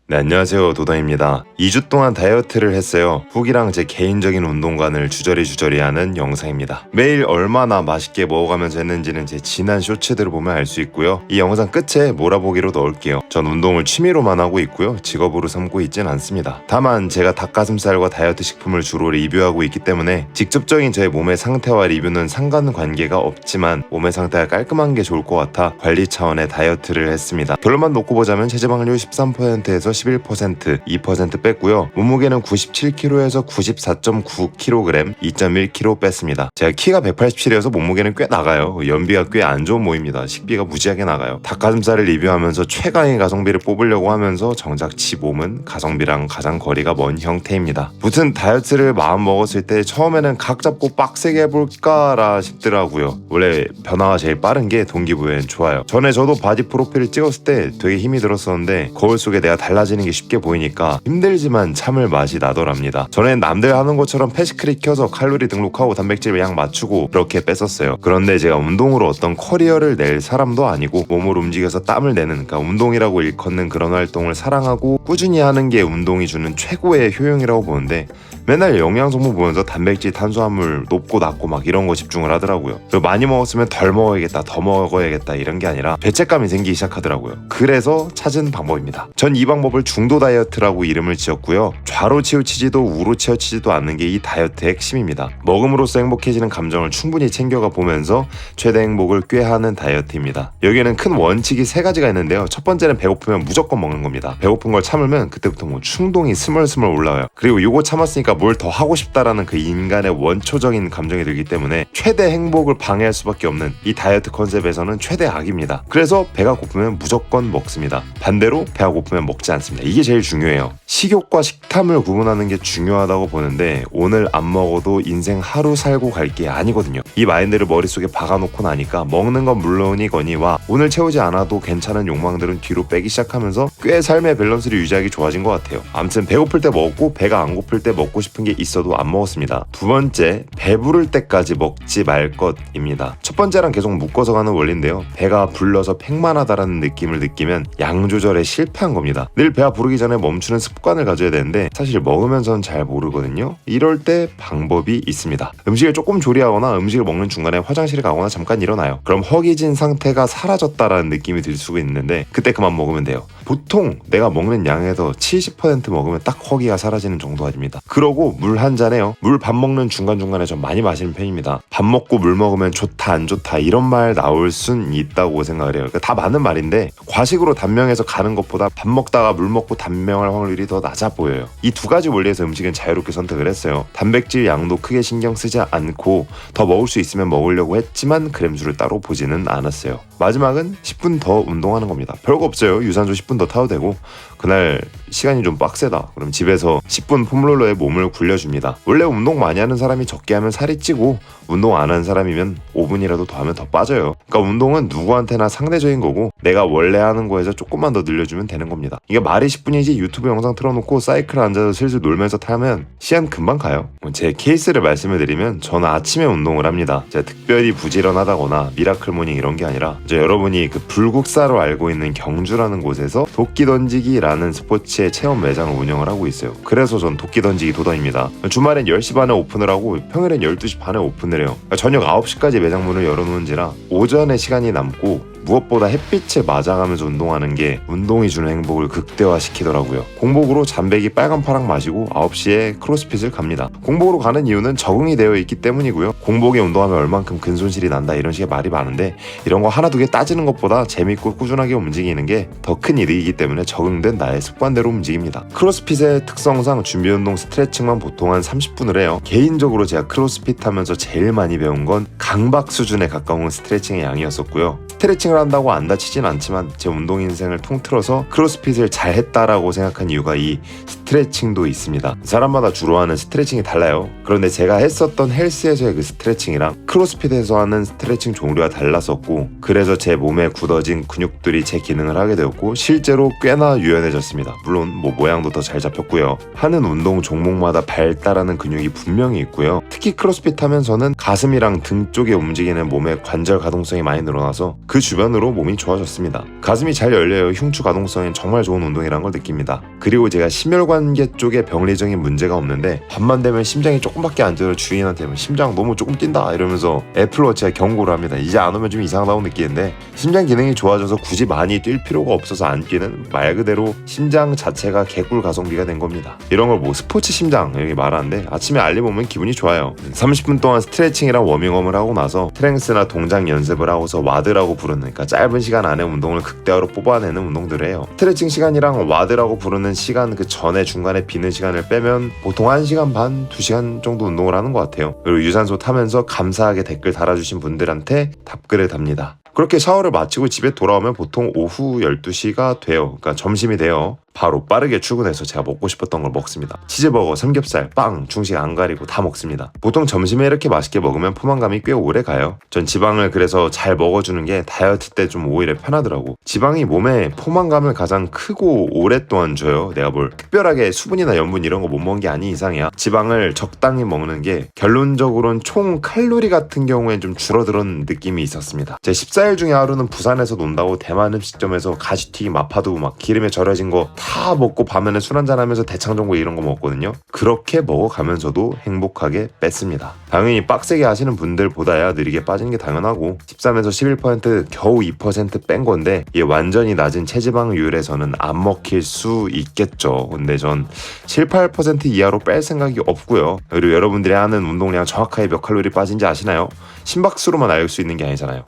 네, 안녕하세요. 도다입니다. 2주 동안 다이어트를 했어요. 후기랑 제 개인적인 운동관을 주저리 하는 영상입니다. 매일 얼마나 맛있게 먹어가면서 했는지는 제 지난 쇼츠들을 보면 알 수 있고요. 이 영상 끝에 몰아보기로 넣을게요. 전 운동을 취미로만 하고 있고요. 직업으로 삼고 있진 않습니다. 다만 제가 닭가슴살과 다이어트 식품을 주로 리뷰하고 있기 때문에 직접적인 저의 몸의 상태와 리뷰는 상관관계가 없지만 몸의 상태가 깔끔한 게 좋을 것 같아 관리 차원의 다이어트를 했습니다. 결론만 놓고 보자면 체지방률 13%에서 11%, 2% 뺐고요. 몸무게는 97kg에서 94.9kg, 2.1kg 뺐습니다. 제가 키가 187이어서 몸무게는 꽤 나가요. 연비가 꽤 안 좋은 모입니다. 식비가 무지하게 나가요. 닭가슴살을 리뷰하면서 최강의 가성비를 뽑으려고 하면서 정작 지 몸은 가성비랑 가장 거리가 먼 형태입니다. 무튼 다이어트를 마음 먹었을 때 처음에는 각 잡고 빡세게 해볼까라 싶더라고요. 원래 변화가 제일 빠른 게 동기부여엔 좋아요. 전에 저도 바디 프로필을 찍었을 때 되게 힘이 들었었는데 거울 속에 내가 달라지는 게 쉽게 보이니까 힘들지만 참을 맛이 나더랍니다. 전엔 남들 하는 것처럼 패시크릿 켜서 칼로리 등록하고 단백질 양 맞추고 그렇게 뺐었어요. 그런데 제가 운동으로 어떤 커리어를 낼 사람도 아니고 몸을 움직여서 땀을 내는, 그러니까 운동이라고 일컫는 그런 활동을 사랑하고 꾸준히 하는 게 운동이 주는 최고의 효용이라고 보는데 맨날 영양성분 보면서 단백질, 탄수화물 높고 낮고 막 이런 거 집중을 하더라고요. 그리고 많이 먹었으면 덜 먹어야겠다, 더 먹어야겠다 이런 게 아니라 죄책감이 생기기 시작하더라고요. 그래서 찾은 방법입니다. 전 이 방법을 중도 다이어트라고 이름을 지었고요. 좌로 치우치지도 우로 치우치지도 않는 게 이 다이어트의 핵심입니다. 먹음으로써 행복해지는 감정을 충분히 챙겨가 보면서 최대 행복을 꾀하는 다이어트입니다. 여기에는 큰 원칙이 3가지가 있는데요. 첫 번째는 배고프면 무조건 먹는 겁니다. 배고픈 걸 참으면 그때부터 뭐 충동이 스멀스멀 올라와요. 그리고 요거 참았으니까 뭘 더 하고 싶다라는 그 인간의 원초적인 감정이 들기 때문에 최대 행복을 방해할 수밖에 없는 이 다이어트 컨셉에서는 최대 악입니다. 그래서 배가 고프면 무조건 먹습니다. 반대로 배가 고프면 먹지 않습니다. 이게 제일 중요해요. 식욕과 식탐을 구분하는 게 중요하다고 보는데 오늘 안 먹어도 인생 하루 살고 갈 게 아니거든요. 이 마인드를 머릿속에 박아놓고 나니까 먹는 건 물론이거니와 오늘 채우지 않아도 괜찮은 욕망들은 뒤로 빼기 시작하면서 꽤 삶의 밸런스를 유지하기 좋아진 것 같아요. 아무튼 배고플 때 먹고 배가 안 고플 때 먹고 싶은 게 있어도 안 먹었습니다. 두 번째, 배부를 때까지 먹지 말 것입니다. 첫 번째랑 계속 묶어서 가는 원리인데요. 배가 불러서 팽만하다라는 느낌을 느끼면 양 조절에 실패한 겁니다. 늘 배가 부르기 전에 멈추는 습관을 가져야 되는데 사실 먹으면서는 잘 모르거든요. 이럴 때 방법이 있습니다. 음식을 조금 조리하거나 음식을 먹는 중간에 화장실에 가거나 잠깐 일어나요. 그럼 허기진 상태가 사라졌다라는 느낌이 들 수가 있는데 그때 그만 먹으면 돼요. 보통 내가 먹는 양에서 70% 먹으면 딱 허기가 사라지는 정도가 됩니다. 그러고 물 한 잔에요. 물 밥 먹는 중간중간에 좀 많이 마시는 편입니다. 밥 먹고 물 먹으면 좋다 안 좋다 이런 말 나올 순 있다고 생각을 해요. 그러니까 다 맞는 말인데 과식으로 단명해서 가는 것보다 밥 먹다가 물 먹고 단명할 확률이 더 낮아 보여요. 이 두 가지 원리에서 음식은 자유롭게 선택을 했어요. 단백질 양도 크게 신경 쓰지 않고 더 먹을 수 있으면 먹으려고 했지만 그램수를 따로 보지는 않았어요. 마지막은 10분 더 운동하는 겁니다. 별거 없어요. 유산소 10분 더 타도 되고 그날 시간이 좀 빡세다. 그럼 집에서 10분 폼롤러에 몸을 굴려줍니다. 원래 운동 많이 하는 사람이 적게 하면 살이 찌고 운동 안 하는 사람이면 5분이라도 더 하면 더 빠져요. 그러니까 운동은 누구한테나 상대적인 거고 내가 원래 하는 거에서 조금만 더 늘려주면 되는 겁니다. 이게 말이 10분이지 유튜브 영상 틀어놓고 사이클 앉아서 슬슬 놀면서 타면 시간 금방 가요. 제 케이스를 말씀을 드리면 저는 아침에 운동을 합니다. 제가 특별히 부지런하다거나 미라클 모닝 이런 게 아니라 여러분이 그 불국사로 알고 있는 경주라는 곳에서 도끼 던지기라는 스포츠의 체험 매장을 운영을 하고 있어요. 그래서 전 도끼 던지기 도다입니다. 주말엔 10시 반에 오픈을 하고 평일엔 12시 반에 오픈을 해요. 저녁 9시까지 매장 문을 열어놓은지라 오전에 시간이 남고 무엇보다 햇빛에 맞아가면서 운동하는 게 운동이 주는 행복을 극대화시키더라고요. 공복으로 잠배기 빨간 파랑 마시고 9시에 크로스핏을 갑니다. 공복으로 가는 이유는 적응이 되어 있기 때문이고요. 공복에 운동하면 얼만큼 근손실이 난다 이런 식의 말이 많은데 이런 거 하나 두 개 따지는 것보다 재밌고 꾸준하게 움직이는 게 더 큰 이득이기 때문에 적응된 나의 습관대로 움직입니다. 크로스핏의 특성상 준비운동 스트레칭만 보통 한 30분을 해요. 개인적으로 제가 크로스핏 하면서 제일 많이 배운 건 강박 수준에 가까운 스트레칭의 양이었었고요. 스트레칭을 한다고 안 다치진 않지만 제 운동 인생을 통틀어서 크로스핏을 잘 했다라고 생각한 이유가 이 스트레칭도 있습니다. 사람마다 주로 하는 스트레칭이 달라요. 그런데 제가 했었던 헬스에서의 그 스트레칭이랑 크로스핏에서 하는 스트레칭 종류가 달랐었고, 그래서 제 몸에 굳어진 근육들이 제 기능을 하게 되었고 실제로 꽤나 유연해졌습니다. 물론 모양도 더 잘 잡혔고요. 하는 운동 종목마다 발달하는 근육이 분명히 있고요. 특히 크로스핏 하면서는 가슴이랑 등 쪽에 움직이는 몸의 관절 가동성이 많이 늘어나서 그 주변으로 몸이 좋아졌습니다. 가슴이 잘 열려요. 흉추 가동성엔 정말 좋은 운동이라는 걸 느낍니다. 그리고 제가 심혈관계 쪽에 병리적인 문제가 없는데 밤만 되면 심장이 조금밖에 안 뛰어요. 주인한테 심장 너무 조금 뛴다 이러면서 애플워치가 경고를 합니다. 이제 안 오면 좀 이상하다고 느끼는데, 심장 기능이 좋아져서 굳이 많이 뛸 필요가 없어서 안 뛰는, 말 그대로 심장 자체가 개꿀 가성비가 된 겁니다. 이런 걸 뭐 스포츠 심장 이렇게 말하는데 아침에 알림 오면 기분이 좋아요. 30분 동안 스트레칭이랑 워밍업을 하고 나서 스트렝스나 동작 연습을 하고서 와드라고 부르는, 그러니까 짧은 시간 안에 운동을 극대화로 뽑아내는 운동들을 해요. 스트레칭 시간이랑 와드라고 부르는 시간 그 전에 중간에 비는 시간을 빼면 보통 1시간 반, 2시간 정도 운동을 하는 것 같아요. 그리고 유산소 타면서 감사하게 댓글 달아주신 분들한테 답글을 답니다. 그렇게 샤워를 마치고 집에 돌아오면 보통 오후 12시가 돼요. 그러니까 점심이 돼요. 바로 빠르게 출근해서 제가 먹고 싶었던 걸 먹습니다. 치즈버거, 삼겹살, 빵, 중식 안 가리고 다 먹습니다. 보통 점심에 이렇게 맛있게 먹으면 포만감이 꽤 오래 가요. 전 지방을 그래서 잘 먹어주는 게 다이어트 때 좀 오히려 편하더라고. 지방이 몸에 포만감을 가장 크고 오랫동안 줘요. 내가 뭘 특별하게 수분이나 염분 이런 거 못 먹은 게 아닌 이상이야. 지방을 적당히 먹는 게 결론적으로는 총 칼로리 같은 경우엔 좀 줄어드는 느낌이 있었습니다. 제 14일 중에 하루는 부산에서 논다고 대만 음식점에서 가시튀김, 마파두부 막 기름에 절여진 거 다 먹고 밤에는 술 한잔 하면서 대창전골 이런 거 먹거든요. 그렇게 먹어가면서도 행복하게 뺐습니다. 당연히 빡세게 하시는 분들보다야 느리게 빠지는 게 당연하고 13에서 11% 겨우 2% 뺀 건데 이 완전히 낮은 체지방률에서는 안 먹힐 수 있겠죠. 근데 전 7, 8% 이하로 뺄 생각이 없고요. 그리고 여러분들이 하는 운동량 정확하게 몇 칼로리 빠진지 아시나요? 심박수로만 알 수 있는 게 아니잖아요.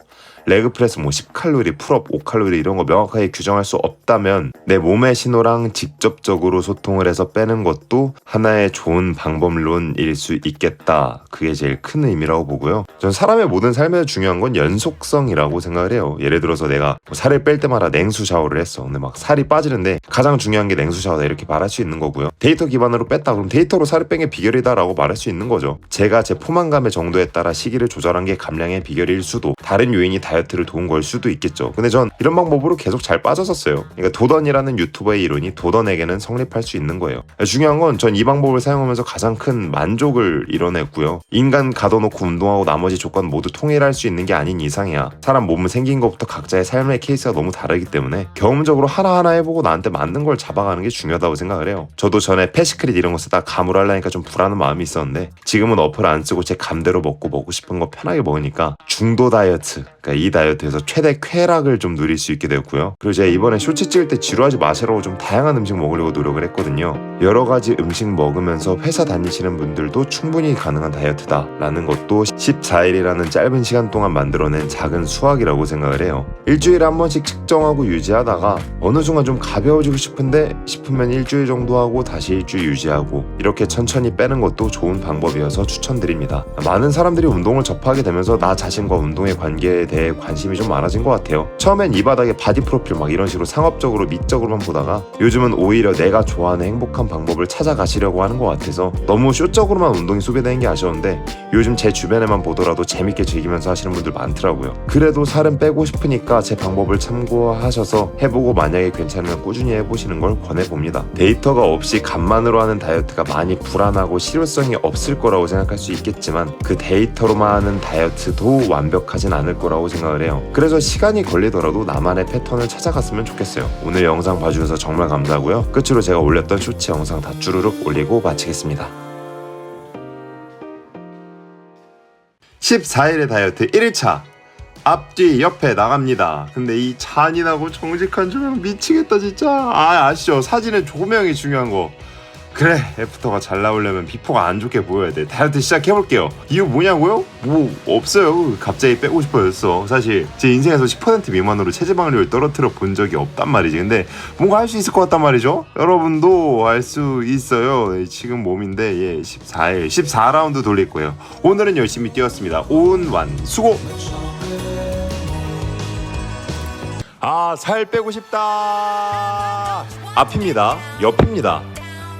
레그프레스 10칼로리, 풀업 5칼로리 이런 거 명확하게 규정할 수 없다면 내 몸의 신호랑 직접적으로 소통을 해서 빼는 것도 하나의 좋은 방법론일 수 있겠다. 그게 제일 큰 의미라고 보고요. 전 사람의 모든 삶에서 중요한 건 연속성이라고 생각을 해요. 예를 들어서 내가 살을 뺄 때마다 냉수 샤워를 했어. 근데 막 살이 빠지는데 가장 중요한 게 냉수 샤워다 이렇게 말할 수 있는 거고요. 데이터 기반으로 뺐다 그럼 데이터로 살을 뺀 게 비결이다라고 말할 수 있는 거죠. 제가 제 포만감의 정도에 따라 시기를 조절한 게 감량의 비결일 수도, 다른 요인이 다이어트를 도운 걸 수도 있겠죠. 근데 전 이런 방법으로 계속 잘 빠졌었어요. 그러니까 도던이라는 유튜버의 이론이 도던에게는 성립할 수 있는 거예요. 중요한 건 전 이 방법을 사용하면서 가장 큰 만족을 이뤄냈고요. 인간 가둬놓고 운동하고 나머지 조건 모두 통일할 수 있는 게 아닌 이상이야. 사람 몸은 생긴 것부터 각자의 삶의 케이스가 너무 다르기 때문에 경험적으로 하나하나 해보고 나한테 맞는 걸 잡아가는 게 중요하다고 생각을 해요. 저도 전에 패시크릿 이런 거 쓰다 감으로 하려니까 좀 불안한 마음이 있었는데 지금은 어플 안 쓰고 제 감대로 먹고 싶은 거 편하게 먹으니까 중도 다이어트, 그러니까 이 다이어트에서 최대 쾌락을 좀 누릴 수 있게 되었고요. 그리고 제가 이번에 쇼츠 찍을 때 지루하지 마시라고 좀 다양한 음식 먹으려고 노력을 했거든요. 여러 가지 음식 먹으면서 회사 다니시는 분들도 충분히 가능한 다이어트다 라는 것도 14일이라는 짧은 시간 동안 만들어낸 작은 수학이라고 생각을 해요. 일주일에 한 번씩 측정하고 유지하다가 어느 순간 좀 가벼워지고 싶으면 일주일 정도 하고 다시 일주일 유지하고 이렇게 천천히 빼는 것도 좋은 방법이어서 추천드립니다. 많은 사람들이 운동을 접하게 되면서 나 자신과 운동의 관계에 대해 관심이 좀 많아진 것 같아요. 처음엔 이 바닥에 바디 프로필 막 이런 식으로 상업적으로 미적으로만 보다가 요즘은 오히려 내가 좋아하는 행복한 방법을 찾아가시려고 하는 것 같아서 너무 쇼적으로만 운동이 소비되는 게 아쉬운데 요즘 제 주변에만 보더라도 재밌게 즐기면서 하시는 분들 많더라고요. 그래도 살은 빼고 싶으니까 제 방법을 참고하셔서 해보고 만약에 괜찮으면 꾸준히 해보시는 걸 권해봅니다. 데이터가 없이 간만으로 하는 다이어트가 많이 불안하고 실효성이 없을 거라고 생각할 수 있겠지만 그 데이터로만 하는 다이어트도 완벽하진 않을 거라고 생각을 해요. 그래서 시간이 걸리더라도 나만의 패턴을 찾아갔으면 좋겠어요. 오늘 영상 봐주셔서 정말 감사하고요. 끝으로 제가 올렸던 쇼츠 영상 다 주르륵 올리고 마치겠습니다. 14일의 다이어트 1일차 앞뒤 옆에 나갑니다. 근데 이 잔인하고 정직한 조명 미치겠다 진짜. 아시죠? 사진의 조명이 중요한 거. 그래, 애프터가 잘 나오려면 비포가 안 좋게 보여야 돼. 다이어트 시작해볼게요. 이유 뭐냐고요? 뭐 없어요. 갑자기 빼고 싶어졌어. 사실 제 인생에서 10% 미만으로 체지방률을 떨어뜨려 본 적이 없단 말이지. 근데 뭔가 할 수 있을 것 같단 말이죠. 여러분도 할 수 있어요. 지금 몸인데 14일 14라운드 돌릴 거예요. 오늘은 열심히 뛰었습니다. 온완 수고. 살 빼고 싶다. 앞입니다. 옆입니다.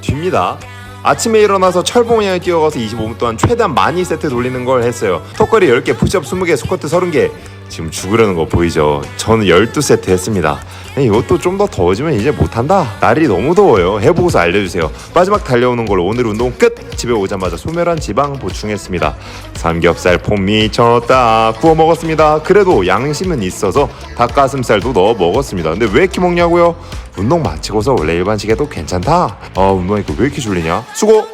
뒤입니다. 아침에 일어나서 철봉량을 뛰어가서 25분 동안 최대한 많이 세트 돌리는 걸 했어요. 턱걸이 10개, 푸시업 20개, 스쿼트 30개. 지금 죽으려는 거 보이죠? 저는 12세트 했습니다. 이것도 좀 더 더워지면 이제 못한다. 날이 너무 더워요. 해보고서 알려주세요. 마지막 달려오는 걸로 오늘 운동 끝! 집에 오자마자 소멸한 지방 보충했습니다. 삼겹살 폼 미쳤다. 구워 먹었습니다. 그래도 양심은 있어서 닭가슴살도 넣어 먹었습니다. 근데 왜 이렇게 먹냐고요? 운동 마치고서 원래 일반식에도 괜찮다. 운동하니까 왜 이렇게 졸리냐? 수고!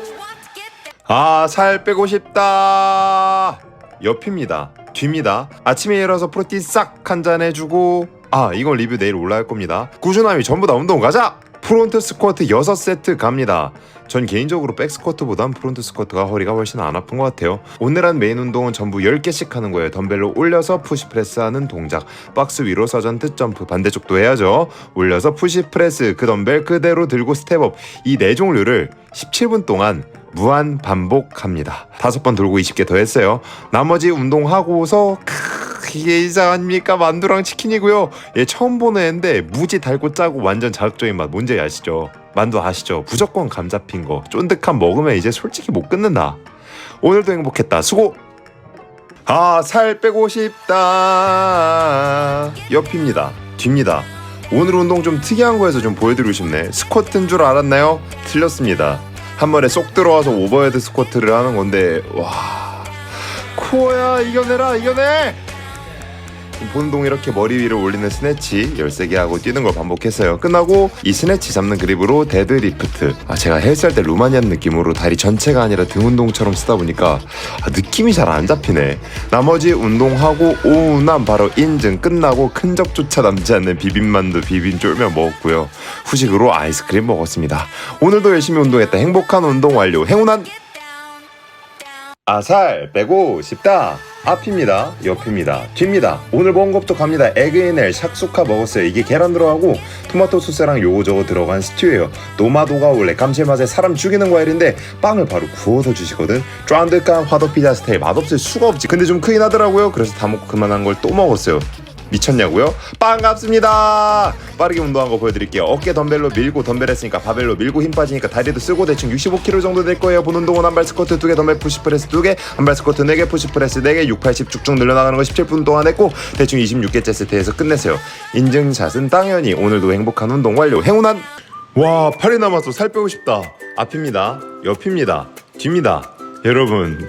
살 빼고 싶다. 옆입니다. 뒤입니다. 아침에 일어나서 프로틴 싹 한 잔 해주고 이건 리뷰 내일 올라갈 겁니다. 꾸준함이 전부 다 운동 가자! 프론트 스쿼트 6세트 갑니다. 전 개인적으로 백 스쿼트보단 프론트 스쿼트가 허리가 훨씬 안 아픈 것 같아요. 오늘 한 메인 운동은 전부 10개씩 하는 거예요. 덤벨로 올려서 푸시 프레스 하는 동작, 박스 위로 서전트 점프, 반대쪽도 해야죠. 올려서 푸시 프레스, 그 덤벨 그대로 들고 스텝업, 이 4종류를 17분 동안 무한 반복합니다. 5번 돌고 20개 더 했어요. 나머지 운동하고서 이게 이상합니까? 만두랑 치킨이고요. 처음 보는 애인데 무지 달고 짜고 완전 자극적인 맛 뭔지 아시죠? 만두 아시죠? 무조건 감 잡힌 거 쫀득한 먹으면 이제 솔직히 못 끊는다. 오늘도 행복했다. 수고! 살 빼고 싶다. 옆입니다. 뒤입니다. 오늘 운동 좀 특이한 거에서 좀 보여드리고 싶네. 스쿼트인 줄 알았나요? 틀렸습니다. 한 번에 쏙 들어와서 오버헤드 스쿼트를 하는 건데 코어야 이겨내라 이겨내! 본동 이렇게 머리 위로 올리는 스네치 13개 하고 뛰는 걸 반복했어요. 끝나고 이 스네치 잡는 그립으로 데드리프트. 제가 헬스할 때 루마니안 느낌으로 다리 전체가 아니라 등 운동처럼 쓰다 보니까 느낌이 잘 안 잡히네. 나머지 운동하고 오후남 바로 인증 끝나고 큰 적조차 남지 않는 비빔만두 비빔쫄면 먹었고요. 후식으로 아이스크림 먹었습니다. 오늘도 열심히 운동했다. 행복한 운동 완료. 행운한 살 빼고 싶다. 앞입니다. 옆입니다. 뒤입니다. 오늘 먹은 것부터 갑니다. 에그인엘 샥수카 먹었어요. 이게 계란 들어가고 토마토 소스랑 요거저거 들어간 스튜예요. 노마도가 원래 감칠맛에 사람 죽이는 과일인데 빵을 바로 구워서 주시거든. 쫀득한 화덕피자 스타일 맛없을 수가 없지. 근데 좀 크긴 하더라고요. 그래서 다 먹고 그만한 걸 또 먹었어요. 미쳤냐고요? 반갑습니다. 빠르게 운동한 거 보여드릴게요. 어깨 덤벨로 밀고 덤벨 했으니까 바벨로 밀고 힘 빠지니까 다리도 쓰고 대충 65kg 정도 될 거예요. 본 운동은 한발 스쿼트 2개, 덤벨 푸시프레스 2개, 한발 스쿼트 4개, 푸시프레스 4개, 6, 80 쭉쭉 늘려나가는 거 17분 동안 했고 대충 26개째 세트에서 끝냈어요. 인증샷은 당연히. 오늘도 행복한 운동 완료. 행운한 8일 남았어. 살 빼고 싶다. 앞입니다. 옆입니다. 뒤입니다. 여러분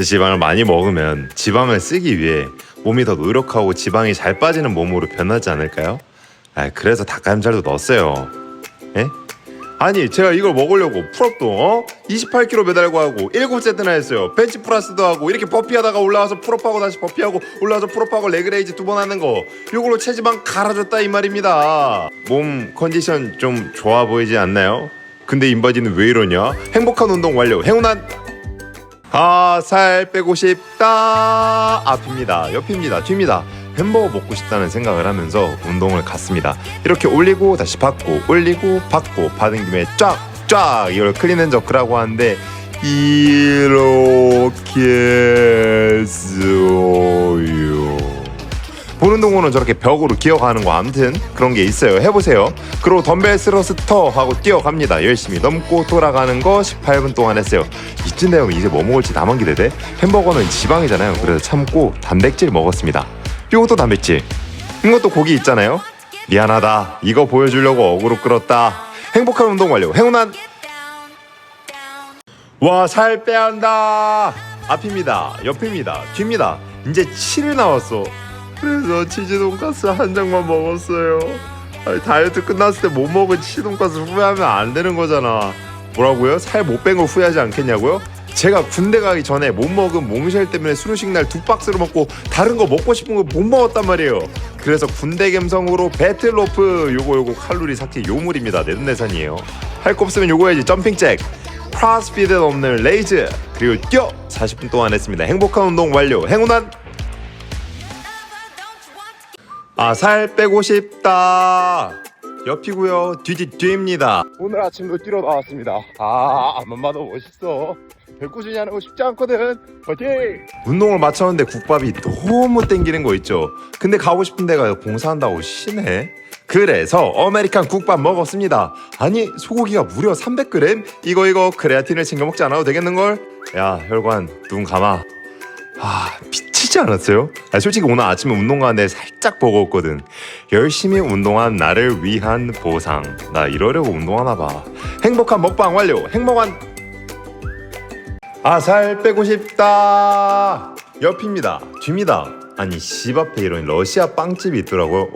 지방을 많이 먹으면 지방을 쓰기 위해 몸이 더 노력하고 지방이 잘 빠지는 몸으로 변하지 않을까요? 그래서 닭가슴살도 넣었어요. 아니 제가 이걸 먹으려고 풀업도 28kg 매달고 하고 7세트나 했어요. 벤치 프레스도 하고 이렇게 버피하다가 올라와서 풀업하고 다시 버피하고 올라와서 풀업하고 레그레이즈 2번 하는 거, 이걸로 체지방 갈아줬다 이 말입니다. 몸 컨디션 좀 좋아 보이지 않나요? 근데 인바디는 왜 이러냐? 행복한 운동 완료. 행운한 살 빼고 싶다. 앞입니다. 옆입니다. 뒤입니다. 햄버거 먹고 싶다는 생각을 하면서 운동을 갔습니다. 이렇게 올리고 다시 받고 올리고 받고 받은 김에 쫙쫙 이걸 클린앤저크라고 하는데 이렇게 했어요. 보는 동호는 저렇게 벽으로 기어가는 거 아무튼 그런 게 있어요. 해보세요. 그리고 덤벨 스러스터 하고 뛰어갑니다. 열심히 넘고 돌아가는 거 18분 동안 했어요. 이쯤 되면 이제 뭐 먹을지 나만 기대돼. 햄버거는 지방이잖아요. 그래서 참고 단백질 먹었습니다. 이것도 단백질, 이것도 고기 있잖아요. 미안하다. 이거 보여주려고 어그로 끌었다. 행복한 운동 완료. 행운한 살 빼한다. 앞입니다. 옆입니다. 뒤입니다. 이제 7일 나왔어. 그래서 치즈 돈가스 한 장만 먹었어요. 다이어트 끝났을 때 못 먹은 치즈 돈가스 후회하면 안 되는 거잖아. 뭐라고요? 살 못 뺀 거 후회하지 않겠냐고요? 제가 군대 가기 전에 못 먹은 몽쉘 때문에 수료식 날 2박스를 먹고 다른 거 먹고 싶은 거 못 먹었단 말이에요. 그래서 군대 감성으로 배틀로프 요거 칼로리 삭제 요물입니다. 내돈내산이에요. 할 거 없으면 요거 해야지. 점핑잭, 크로스피드 없는 레이즈, 그리고 뛰어 40분 동안 했습니다. 행복한 운동 완료. 행운한 살 빼고 싶다. 옆이고요. 뒤입니다. 오늘 아침도 뛰러 나왔습니다. 앞만 봐도 멋있어. 별 꾸준히 하는 거 쉽지 않거든. 파이팅! 운동을 마쳤는데 국밥이 너무 땡기는 거 있죠. 근데 가고 싶은 데가 공사한다고 쉬네. 그래서 아메리칸 국밥 먹었습니다. 아니 소고기가 무려 300g? 이거 크레아틴을 챙겨 먹지 않아도 되겠는걸? 야 혈관 눈 감아. 미치지 않았어요? 솔직히 오늘 아침에 운동 가는데 살짝 버거웠거든. 열심히 운동한 나를 위한 보상. 나 이러려고 운동하나 봐. 행복한 먹방 완료. 행복한 살 빼고 싶다. 옆입니다. 뒤입니다. 아니 집 앞에 이런 러시아 빵집이 있더라고요.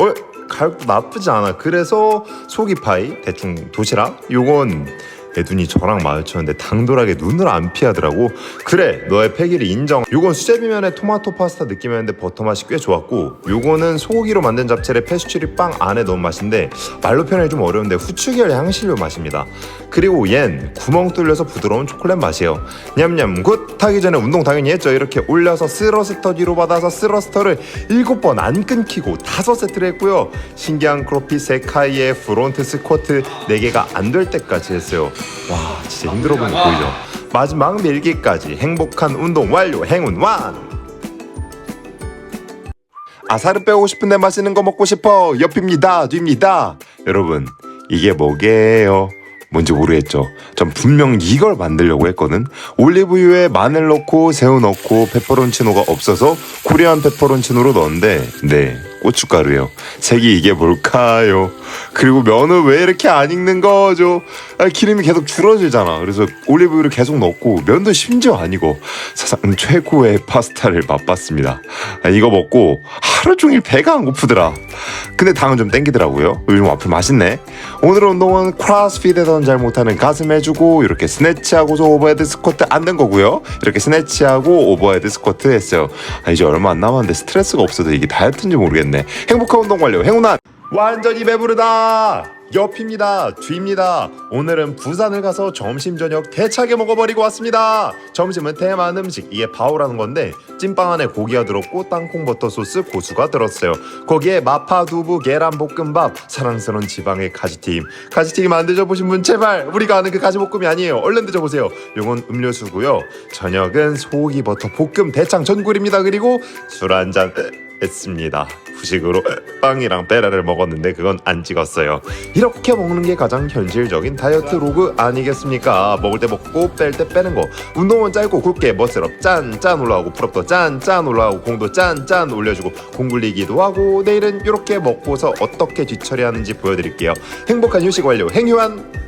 가격도 나쁘지 않아. 그래서 소기파이 대충 도시락 요건 내 눈이 저랑 마주쳤는데 당돌하게 눈을 안 피하더라고. 그래 너의 패기를 인정. 요건 수제비면에 토마토 파스타 느낌이었는데 버터 맛이 꽤 좋았고, 요거는 소고기로 만든 잡채를 페스츄리 빵 안에 넣은 맛인데 말로 표현하기 좀 어려운데 후추계열 향신료 맛입니다. 그리고 얜 구멍 뚫려서 부드러운 초콜릿 맛이에요. 냠냠 굿. 타기 전에 운동 당연히 했죠. 이렇게 올려서 스러스터 뒤로 받아서 스러스터를 7번 안 끊기고 5세트를 했고요. 신기한 크로피 세카이의 프론트 스쿼트 4개가 안 될 때까지 했어요. 와 진짜 힘들어 보이는 거 보이죠? 마지막 밀기까지 행복한 운동 완료. 행운 완. 살을 빼고 싶은데 맛있는 거 먹고 싶어. 옆입니다. 뒤입니다. 여러분 이게 뭐게요? 뭔지 모르겠죠? 전 분명 이걸 만들려고 했거든. 올리브유에 마늘 넣고 새우 넣고 페퍼론치노가 없어서 코리안 페퍼론치노로 넣었는데 고춧가루요. 색이 이게 뭘까요? 그리고 면은 왜 이렇게 안 익는 거죠? 기름이 계속 줄어들잖아. 그래서 올리브유를 계속 넣고 면도 심지어 안 익어. 세상 최고의 파스타를 맛봤습니다. 이거 먹고 하루 종일 배가 안 고프더라. 근데 당은 좀 땡기더라고요. 요즘 와플 맛있네. 오늘 운동은 크로스핏에선 잘 못하는 가슴 해주고 이렇게 스네치하고서 오버헤드 스쿼트 안 된 거고요. 이렇게 스네치하고 오버헤드 스쿼트 했어요. 이제 얼마 안 남았는데 스트레스가 없어서 이게 다이어트인지 모르겠네. 행복한 운동 완료. 행운한 완전히 배부르다. 옆입니다. 뒤입니다. 오늘은 부산을 가서 점심 저녁 대차게 먹어버리고 왔습니다. 점심은 대만 음식, 이게 바오라는 건데 찐빵 안에 고기가 들었고 땅콩 버터 소스 고수가 들었어요. 거기에 마파 두부 계란 볶음밥, 사랑스러운 지방의 가지튀김 안 드셔보신 분 제발, 우리가 아는 그 가지볶음이 아니에요. 얼른 드셔보세요. 요건 음료수고요. 저녁은 소고기 버터 볶음 대창 전골입니다. 그리고 술 한잔 했습니다. 후식으로 빵이랑 베라를 먹었는데 그건 안 찍었어요. 이렇게 먹는 게 가장 현실적인 다이어트 로그 아니겠습니까? 먹을 때 먹고 뺄 때 빼는 거. 운동은 짧고 굵게 머슬업 짠짠 올라오고 풀업도 짠짠 올라오고 공도 짠짠 올려주고 공 굴리기도 하고. 내일은 이렇게 먹고서 어떻게 뒤처리하는지 보여드릴게요. 행복한 휴식 완료. 행유한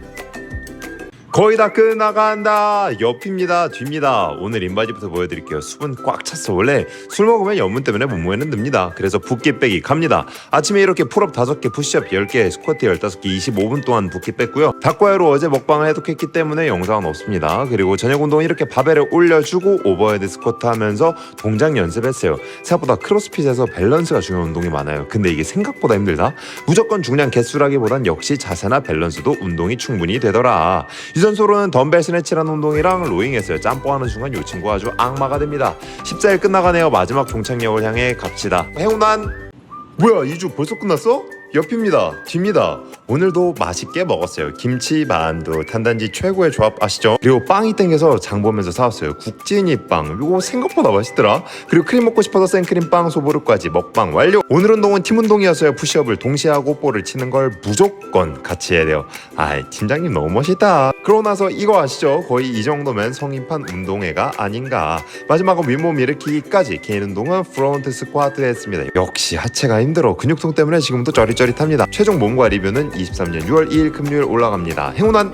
거의 다 끝나간다. 옆입니다. 뒤입니다. 오늘 인바디부터 보여드릴게요. 수분 꽉 찼어. 원래 술 먹으면 염분 때문에 몸무게는 듭니다. 그래서 붓기 빼기 갑니다. 아침에 이렇게 풀업 5개, 푸시업 10개, 스쿼트 15개, 25분 동안 붓기 뺐고요. 닭과외로 어제 먹방을 해독했기 때문에 영상은 없습니다. 그리고 저녁 운동은 이렇게 바벨을 올려주고 오버헤드 스쿼트 하면서 동작 연습했어요. 생각보다 크로스핏에서 밸런스가 중요한 운동이 많아요. 근데 이게 생각보다 힘들다. 무조건 중량 개수라기보단 역시 자세나 밸런스도 운동이 충분히 되더라. 유산소로는 덤벨 스네치라는 운동이랑 로잉 했어요. 짬뽕하는 순간 이 친구 아주 악마가 됩니다. 14일 끝나가네요. 마지막 종착역을 향해 갑시다. 행운한 뭐야 2주 벌써 끝났어? 옆입니다. 뒤입니다. 오늘도 맛있게 먹었어요. 김치, 만두, 탄단지 최고의 조합 아시죠? 그리고 빵이 땡겨서 장 보면서 사왔어요. 국진이 빵. 이거 생각보다 맛있더라. 그리고 크림 먹고 싶어서 생크림빵 소보루까지 먹방 완료. 오늘 운동은 팀 운동이었어요. 푸시업을 동시에 하고 볼을 치는 걸 무조건 같이 해야 돼요. 팀장님 너무 멋있다. 그러고 나서 이거 아시죠? 거의 이 정도면 성인판 운동회가 아닌가. 마지막은 윗몸 일으키기까지. 개인 운동은 프론트 스쿼트 했습니다. 역시 하체가 힘들어. 근육통 때문에 지금도 쩌릿쩌릿합니다. 최종 몸과 리뷰는 23년 6월 2일 금요일 올라갑니다. 행운한